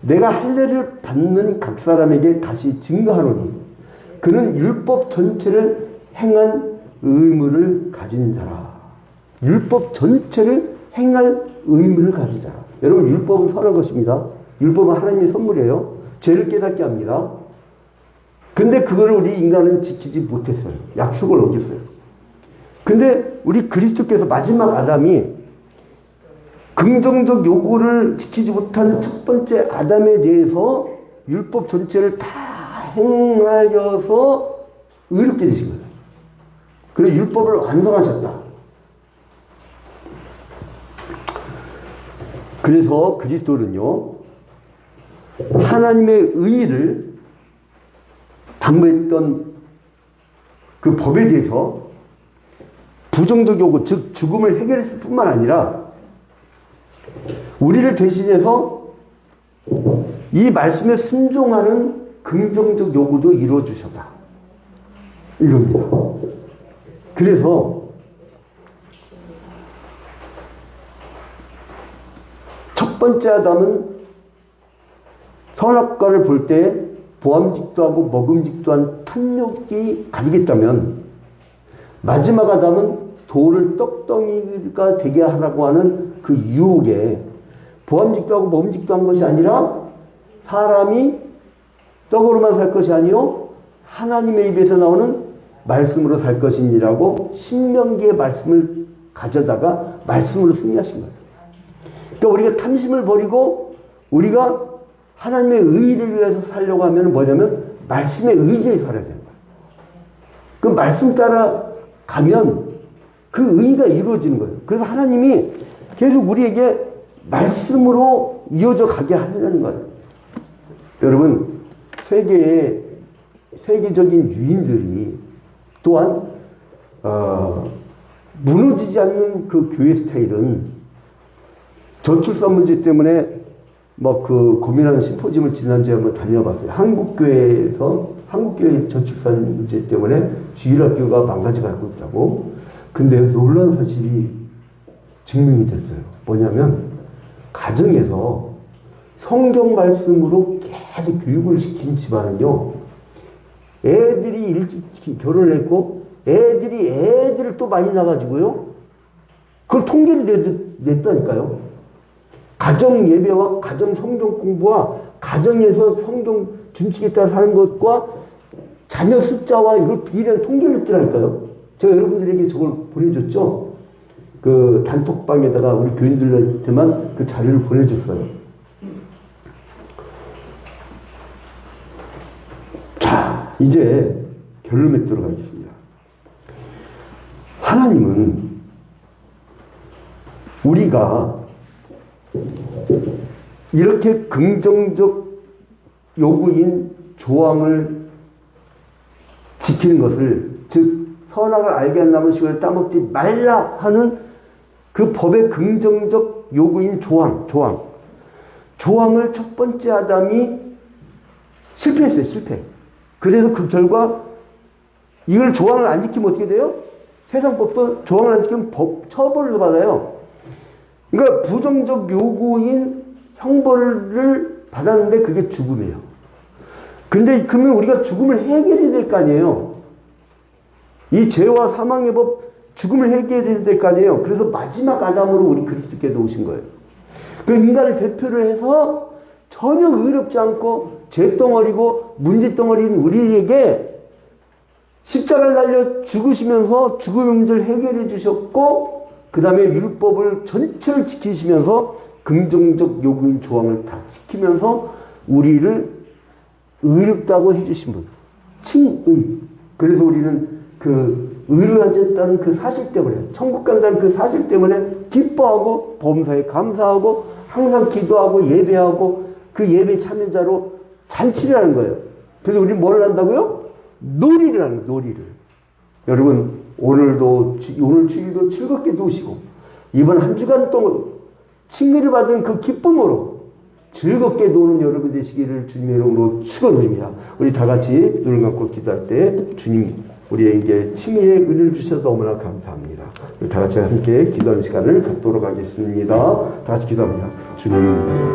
내가 할례를 받는 각 사람에게 다시 증거하노니 그는 율법 전체를 행한 의무를 가진 자라. 율법 전체를 행할 의무를 가진 자라. 여러분, 율법은 선한 것입니다. 율법은 하나님의 선물이에요. 죄를 깨닫게 합니다. 근데 그거를 우리 인간은 지키지 못했어요. 약속을 어겼어요. 근데 우리 그리스도께서 마지막 아담이 긍정적 요구를 지키지 못한 첫 번째 아담에 대해서 율법 전체를 다 행하여서 의롭게 되신 거예요. 그래서 율법을 완성하셨다. 그래서 그리스도는요, 하나님의 의의를 당부했던 그 법에 대해서 부정적 요구, 즉 죽음을 해결했을 뿐만 아니라 우리를 대신해서 이 말씀에 순종하는 긍정적 요구도 이루어주셨다. 이겁니다. 그래서 첫 번째 아담은 선악과를 볼 때 보암직도 하고 먹음직도 한 탐욕이 가득했다면 마지막 아담은 돌을 떡덩이가 되게 하라고 하는 그 유혹에 부함직도 하고 범직도 한 것이 아니라 사람이 떡으로만 살 것이 아니요 하나님의 입에서 나오는 말씀으로 살 것이니라고 신명기의 말씀을 가져다가 말씀으로 승리하신 거예요. 그러니까 우리가 탐심을 버리고 우리가 하나님의 의를 위해서 살려고 하면 뭐냐면 말씀에 의지해 살아야 되는 거예요. 그 말씀 따라 가면 그 의가 이루어지는 거예요. 그래서 하나님이 계속 우리에게 말씀으로 이어져 가게 하려는 거예요. 여러분, 세계적인 유인들이 또한 무너지지 않는 그 교회 스타일은 저출산 문제 때문에 막 그 고민하는 심포지움을 지난주에 한번 다녀봤어요. 한국교회 저출산 문제 때문에 주일학교가 망가져가고 있다고. 근데 놀라운 사실이 증명이 됐어요. 뭐냐면 가정에서 성경 말씀으로 계속 교육을 시킨 집안은요, 애들이 일찍 결혼을 했고 애들을 또 많이 낳아가지고요, 그걸 통계를 냈다니까요. 가정 예배와 가정 성경 공부와 가정에서 성경 준칙에 따라 사는 것과 자녀 숫자와 이걸 비례한 통계를 냈더라니까요. 제가 여러분들에게 저걸 보내줬죠. 그 단톡방에다가 우리 교인들한테만 그 자료를 보내줬어요. 자, 이제 결론 맺도록 하겠습니다. 하나님은 우리가 이렇게 긍정적 요구인 조항을 지키는 것을, 즉 선악을 알게 한다면 시간을 따먹지 말라 하는 그 법의 긍정적 요구인 조항을 첫 번째 아담이 실패했어요. 실패. 그래서 그 결과 이걸 조항을 안 지키면 어떻게 돼요? 세상법도 조항을 안 지키면 처벌을 받아요. 그러니까 부정적 요구인 형벌을 받았는데 그게 죽음이에요. 근데 그러면 우리가 죽음을 해결해야 될 거 아니에요. 이 죄와 사망의 법, 죽음을 해결해야 될 거 아니에요. 그래서 마지막 아담으로 우리 그리스도께서 오신 거예요. 그래서 인간을 대표로 해서 전혀 의롭지 않고 죄덩어리고 문제덩어리인 우리에게 십자가를 달려 죽으시면서 죽음의 문제를 해결해 주셨고, 그 다음에 율법을 전체를 지키시면서 긍정적 요구인 조항을 다 지키면서 우리를 의롭다고 해주신 분. 칭의. 그래서 우리는 그 의를 하셨다는 그 사실 때문에, 천국 간다는 그 사실 때문에 기뻐하고 범사에 감사하고 항상 기도하고 예배하고 그 예배 참여자로 잔치를 하는 거예요. 그래서 우리는 뭘 한다고요? 놀이를 하는 거예요. 놀이를. 여러분, 오늘 주일도 즐겁게 노시고 이번 한 주간 동안 칭의를 받은 그 기쁨으로 즐겁게 노는 여러분 되시기를 주님의 이름으로 축원드립니다. 우리 다 같이 눈을 감고 기도할 때 주님 우리에게 칭의의 은혜를 주셔서 너무나 감사합니다. 우리 다 같이 함께 기도하는 시간을 갖도록 하겠습니다. 다 같이 기도합니다. 주님.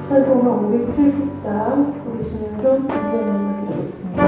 찬송가 570장 부르시면서 준비하는 드리겠습니다.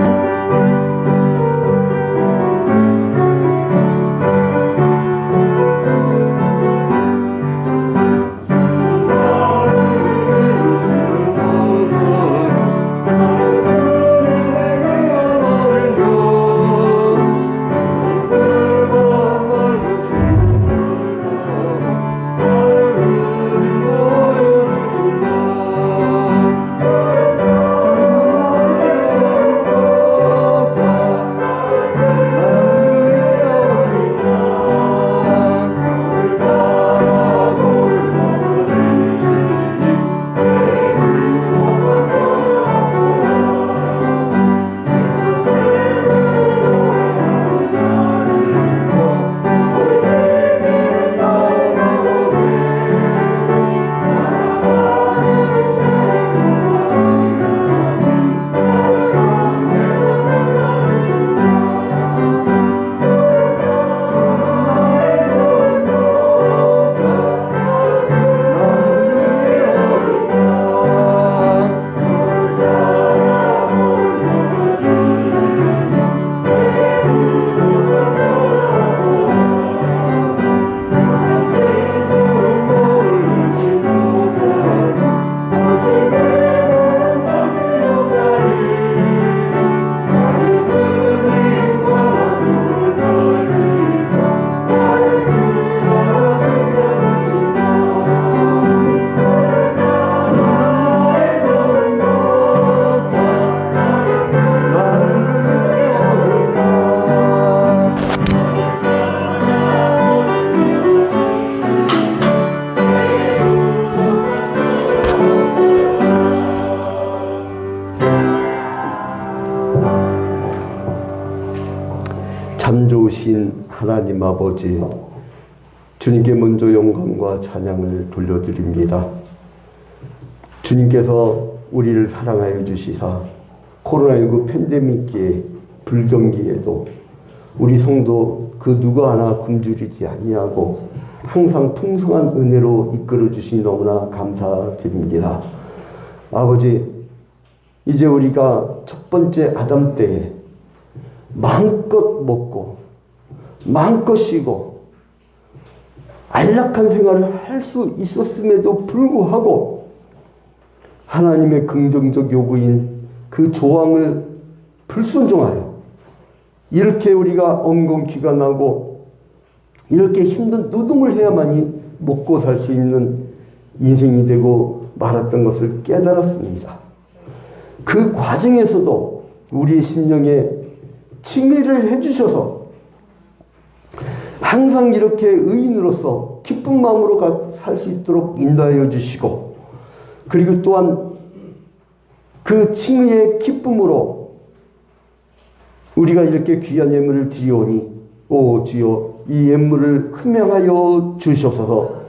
하나님 아버지, 주님께 먼저 영광과 찬양을 돌려드립니다. 주님께서 우리를 사랑하여 주시사 코로나19 팬데믹기에 불경기에도 우리 성도 그 누구 하나 굶주리지 아니하고 항상 풍성한 은혜로 이끌어 주시니 너무나 감사드립니다. 아버지, 이제 우리가 첫 번째 아담 때에 마음껏 먹고 마음껏 쉬고 안락한 생활을 할 수 있었음에도 불구하고 하나님의 긍정적 요구인 그 조항을 불순종하여 이렇게 우리가 엉겅퀴가 나고 이렇게 힘든 노동을 해야만이 먹고 살 수 있는 인생이 되고 말았던 것을 깨달았습니다. 그 과정에서도 우리의 심령에 칭의를 해주셔서 항상 이렇게 의인으로서 기쁜 마음으로 살 수 있도록 인도하여 주시고, 그리고 또한 그 칭의의 기쁨으로 우리가 이렇게 귀한 예물을 드리오니 오 주여 이 예물을 흠양하여 주시옵소서.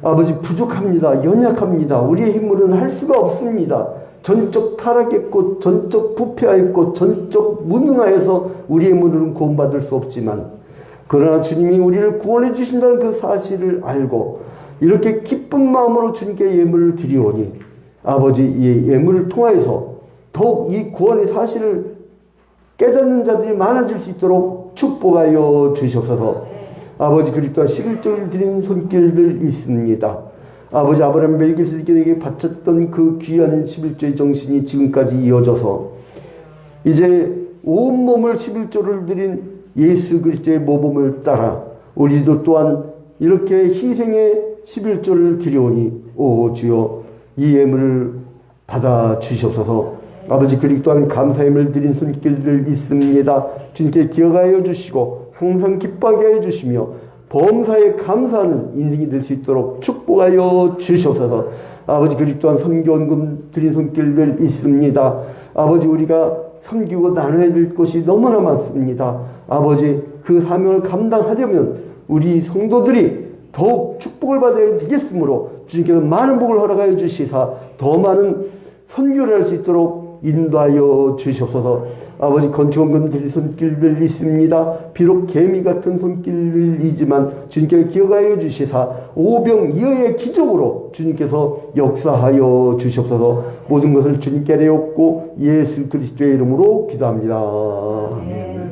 아버지, 부족합니다. 연약합니다. 우리의 힘으로는 할 수가 없습니다. 전적 타락했고 전적 부패하였고 전적 무능하여서 우리의 힘으로는 구원받을 수 없지만, 그러나 주님이 우리를 구원해 주신다는 그 사실을 알고 이렇게 기쁜 마음으로 주님께 예물을 드리오니 아버지, 이 예물을 통하여서 더욱 이 구원의 사실을 깨닫는 자들이 많아질 수 있도록 축복하여 주시옵소서. 아버지, 그리고 또한 11조를 드리는 손길들 있습니다. 아버지, 아브라함 멜기세덱에게 바쳤던 그 귀한 11조의 정신이 지금까지 이어져서 이제 온몸을 11조를 드린 예수 그리스도의 모범을 따라 우리도 또한 이렇게 희생의 11조를 드려오니 오 주여 이 예물을 받아 주시옵소서. 아버지, 그리고 또한 감사함을 드린 손길들 있습니다. 주님께 기억하여 주시고 항상 기뻐하게 하여 주시며 범사에 감사하는 인생이 될 수 있도록 축복하여 주시옵소서. 아버지, 그리고 또한 선교원금 드린 손길들 있습니다. 아버지, 우리가 섬기고 나눠야 될 것이 너무나 많습니다. 아버지, 그 사명을 감당하려면 우리 성도들이 더욱 축복을 받아야 되겠으므로 주님께서 많은 복을 허락하여 주시사 더 많은 선교를 할 수 있도록 인도하여 주시옵소서. 아버지, 건축원금 드릴 손길들 있습니다. 비록 개미 같은 손길들이지만 주님께서 기억하여 주시사 오병이어의 기적으로 주님께서 역사하여 주시옵소서. 모든 것을 주님께 내었고 예수 그리스도의 이름으로 기도합니다. 아멘.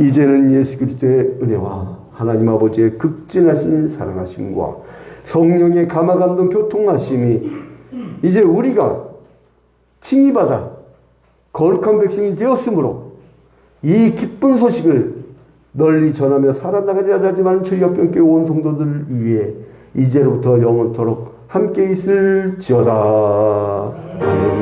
이제는 예수 그리스도의 은혜와 하나님 아버지의 극진하신 사랑하심과 성령의 감화감동 교통하심이 이제 우리가 칭의받아 거룩한 백성이 되었으므로 이 기쁜 소식을 널리 전하며 살아나가야 하지만 저희 옆병교회 온 성도들을 위해 이제로부터 영원토록 함께 있을지어다. 아멘.